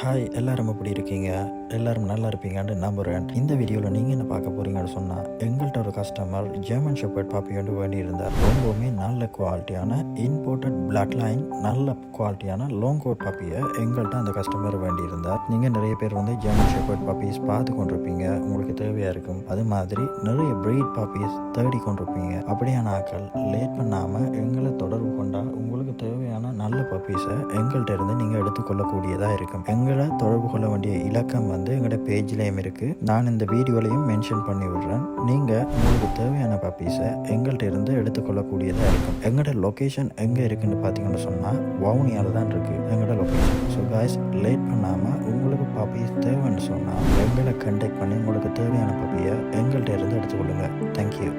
Hi, எல்லாரும் எப்படி இருக்கீங்க? எல்லாரும் நல்லா இருப்பீங்கன்னு நம்புகிறேன். இந்த வீடியோவில் நீங்கள் என்ன பார்க்க போகிறீங்கன்னு சொன்னால், எங்கள்கிட்ட ஒரு கஸ்டமர் ஜெர்மன் ஷெப்பர்ட் பாப்பி வந்து வேண்டியிருந்தார். ரொம்பவுமே நல்ல குவாலிட்டியான இம்போர்ட்டட் பிளாக் லைன், நல்ல குவாலிட்டியான லாங் கோட் பாப்பியை எங்கள்கிட்ட அந்த கஸ்டமர் வேண்டியிருந்தார். நீங்கள் நிறைய பேர் வந்து ஜெர்மன் ஷெப்பர்ட் பாப்பீஸ் பார்த்து கொண்டிருப்பீங்க, உங்களுக்கு தேவையாக இருக்கும். அது மாதிரி நிறைய பிரீட் பாப்பீஸ் தேடி கொண்டிருப்பீங்க. அப்படியான ஆக்கள் லேட் பண்ணாமல் எங்களை தொடர்பு கொண்டால் உங்களுக்கு தேவையான நல்ல பப்பீஸை எங்கள்கிட்ட இருந்து நீங்கள் எடுத்துக்கொள்ளக்கூடியதாக இருக்கும். எங்களை தொடர்பு கொள்ள வேண்டிய இலக்கம் வந்து எங்களோட பேஜ்லேயும் இருக்குது. நான் இந்த வீடியோலையும் மென்ஷன் பண்ணி விடுறேன். நீங்கள் உங்களுக்கு தேவையான பப்பீஸை எங்கள்கிட்ட இருந்து எடுத்துக்கொள்ளக்கூடியதாக இருக்கும். எங்களோட லொக்கேஷன் எங்கே இருக்குன்னு பார்த்தீங்கன்னு சொன்னால் வவுனியாவில் தான் இருக்குது எங்களோட லொக்கேஷன். ஸோ காய்ஸ், லேட் பண்ணாமல் உங்களுக்கு பப்பீஸ் தேவைன்னு சொன்னால் எங்களை கண்டெக்ட் பண்ணி உங்களுக்கு தேவையான பப்பியை எங்கள்கிட்ட இருந்து எடுத்துக்கொள்ளுங்கள். தேங்க்யூ.